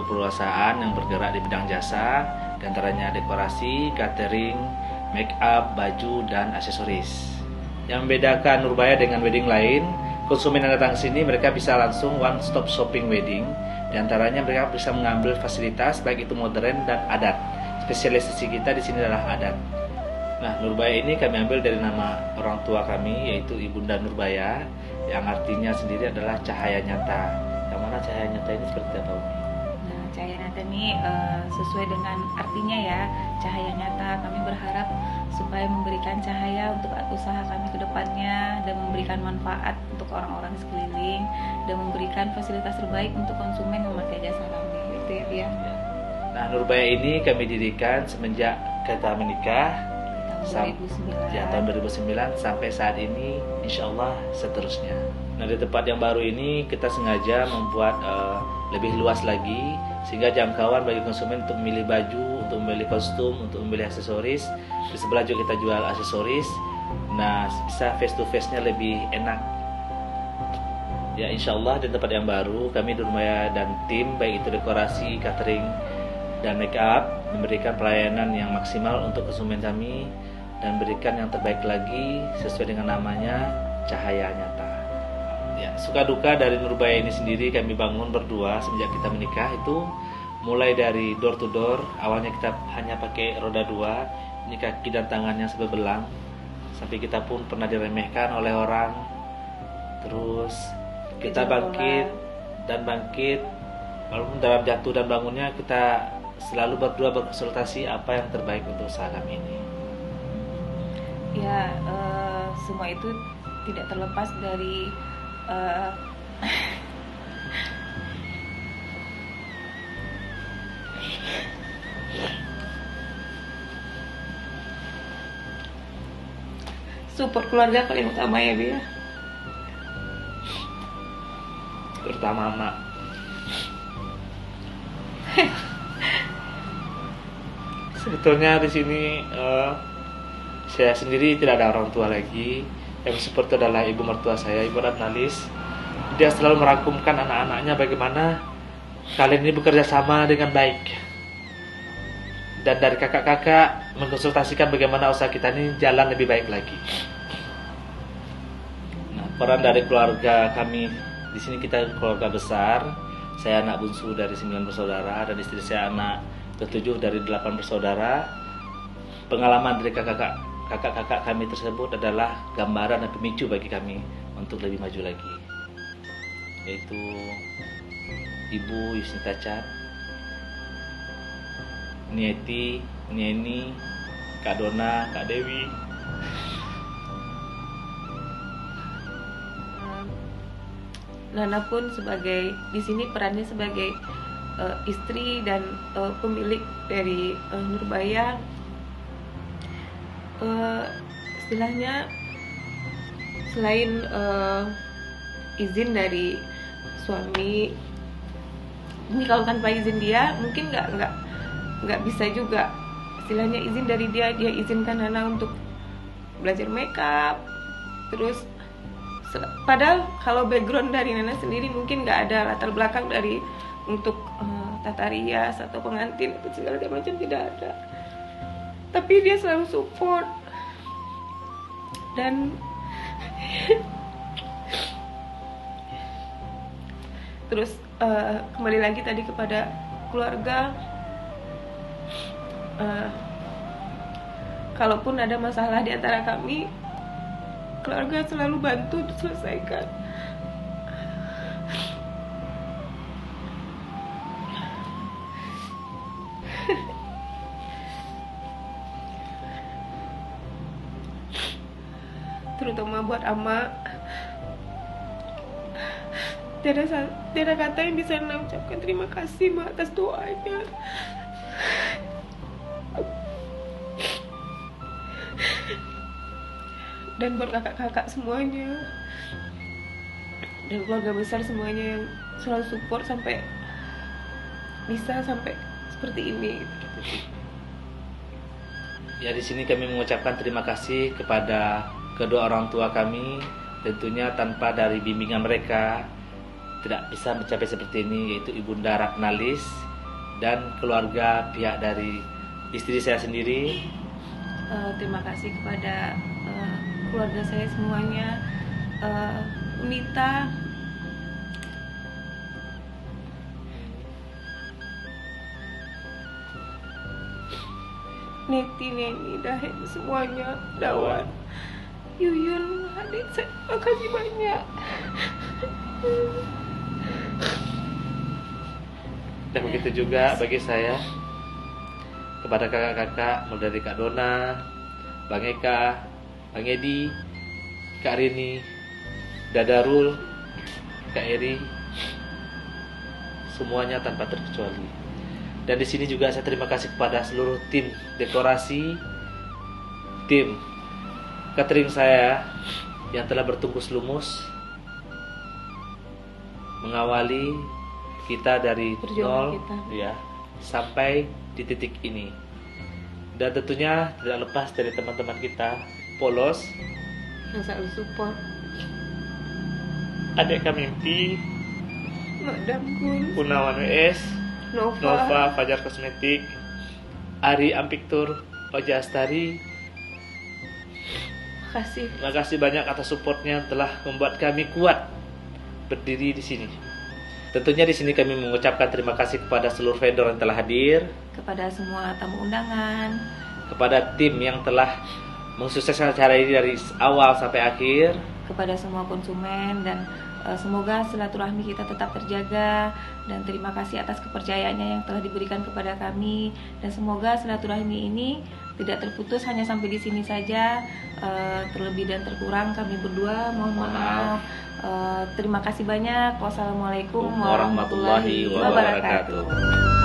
perusahaan yang bergerak di bidang jasa, diantaranya dekorasi, catering, make up, baju, dan aksesoris. Yang membedakan Nurbaya dengan wedding lain, konsumen yang datang ke sini mereka bisa langsung one stop shopping wedding. Diantaranya mereka bisa mengambil fasilitas baik itu modern dan adat. Spesialisasi kita di sini adalah adat. Nah, Nurbaya ini kami ambil dari nama orang tua kami, yaitu Ibunda Nurbaya, yang artinya sendiri adalah cahaya nyata. Yang mana cahaya nyata ini seperti apa, Umi? Nah, cahaya nyata ini sesuai dengan artinya ya, cahaya nyata. Kami berharap supaya memberikan cahaya untuk usaha kami ke depannya dan memberikan manfaat untuk orang-orang sekeliling dan memberikan fasilitas terbaik untuk konsumen yang memakai jasa kami. Itu ya, Pia. Nah, Nurbaya ini kami dirikan semenjak kita menikah. Tahun 2009. Tahun 2009 sampai saat ini, insya Allah seterusnya. Nah, di tempat yang baru ini kita sengaja membuat lebih luas lagi, sehingga jangkauan bagi konsumen untuk memilih baju, untuk memilih kostum, untuk memilih aksesoris. Di sebelah juga kita jual aksesoris. Nah, bisa face to face-nya lebih enak. Ya, insya Allah di tempat yang baru kami Nurbaya dan tim, baik itu dekorasi, catering, dan make up, memberikan pelayanan yang maksimal untuk konsumen kami dan berikan yang terbaik lagi sesuai dengan namanya, cahaya nyata. Ya, suka duka dari Nurbaya ini sendiri kami bangun berdua sejak kita menikah itu mulai dari door to door. Awalnya kita hanya pakai roda 2, ini kaki dan tangannya sampai belang, sampai kita pun pernah diremehkan oleh orang. Terus kita bangkit dan bangkit, walaupun dalam jatuh dan bangunnya kita selalu berdua berkonsultasi apa yang terbaik untuk usaha kami ini. Ya, semua itu tidak terlepas dari support keluarga paling utama ya, Bia. Terutama Mak. Sebetulnya di sini saya sendiri tidak ada orang tua lagi. Yang support adalah ibu mertua saya, Ibu Ratnalis. Dia selalu merangkumkan anak-anaknya bagaimana kalian ini bekerja sama dengan baik. Dan dari kakak-kakak mengkonsultasikan bagaimana usaha kita ini jalan lebih baik lagi. Nah, peran dari keluarga kami di sini, kita keluarga besar. Saya anak bungsu dari 9 bersaudara dan istri saya anak ke-7 dari 8 bersaudara. Pengalaman dari kakak-kakak kami tersebut adalah gambaran dan pemicu bagi kami untuk lebih maju lagi, yaitu Ibu Yusnita Chan, Nieti, Nieni, Kak Dona, Kak Dewi. Nana pun sebagai di sini perannya sebagai istri dan pemilik dari Nurbaya. Istilahnya selain izin dari suami, ini kalau tanpa izin dia mungkin nggak bisa juga. Istilahnya izin dari dia izinkan Nana untuk belajar makeup. Terus padahal kalau background dari Nana sendiri mungkin nggak ada latar belakang dari untuk tata rias atau pengantin atau segala macam, tidak ada. Tapi dia selalu support. Dan terus kembali lagi tadi kepada keluarga, kalaupun ada masalah di antara kami, keluarga selalu bantu diselesaikan. Terutama buat Ama, tiada kata yang bisa Nana ucapkan terima kasih Ma atas doanya. Dan buat kakak-kakak semuanya dan keluarga besar semuanya yang selalu support sampai bisa sampai seperti ini. Ya, di sini kami mengucapkan terima kasih kepada kedua orang tua kami. Tentunya tanpa dari bimbingan mereka tidak bisa mencapai seperti ini, yaitu Ibunda Ratnalis dan keluarga pihak dari istri saya sendiri. Terima kasih kepada keluarga saya semuanya, Unita, Neti, Neni, Dahen, semuanya, Dawan, Yuyun, adik saya, makasih banyak. Dan begitu juga bagi saya, kepada kakak-kakak, mulai dari Kak Dona, Bang Eka, Bang Edi, Kak Rini, Dadarul, Kak Eri, semuanya tanpa terkecuali. Dan di sini juga saya terima kasih kepada seluruh tim dekorasi, tim catering saya yang telah bertungkus lumus mengawali kita dari Perjuangan nol kita. ya sampai di titik ini. Dan tentunya tidak lepas dari teman-teman kita Polos, Yang selalu support, Adik Kamimpi, Madam Gun, Gunawan WS, Nova, Nova, Fajar Kosmetik, Ari Ampiktur, Oja Astari. makasih. Terima kasih banyak atas supportnya yang telah membuat kami kuat berdiri di sini. Tentunya di sini kami mengucapkan terima kasih kepada seluruh vendor yang telah hadir, Kepada semua tamu undangan, kepada tim yang telah mensukseskan acara ini dari awal sampai akhir, kepada semua konsumen, dan semoga silaturahmi kita tetap terjaga, dan terima kasih atas kepercayaannya yang telah diberikan kepada kami, dan semoga silaturahmi ini tidak terputus hanya sampai di sini saja. Terlebih dan terkurang kami berdua mohon maaf. Terima kasih banyak. Wassalamualaikum warahmatullahi wabarakatuh.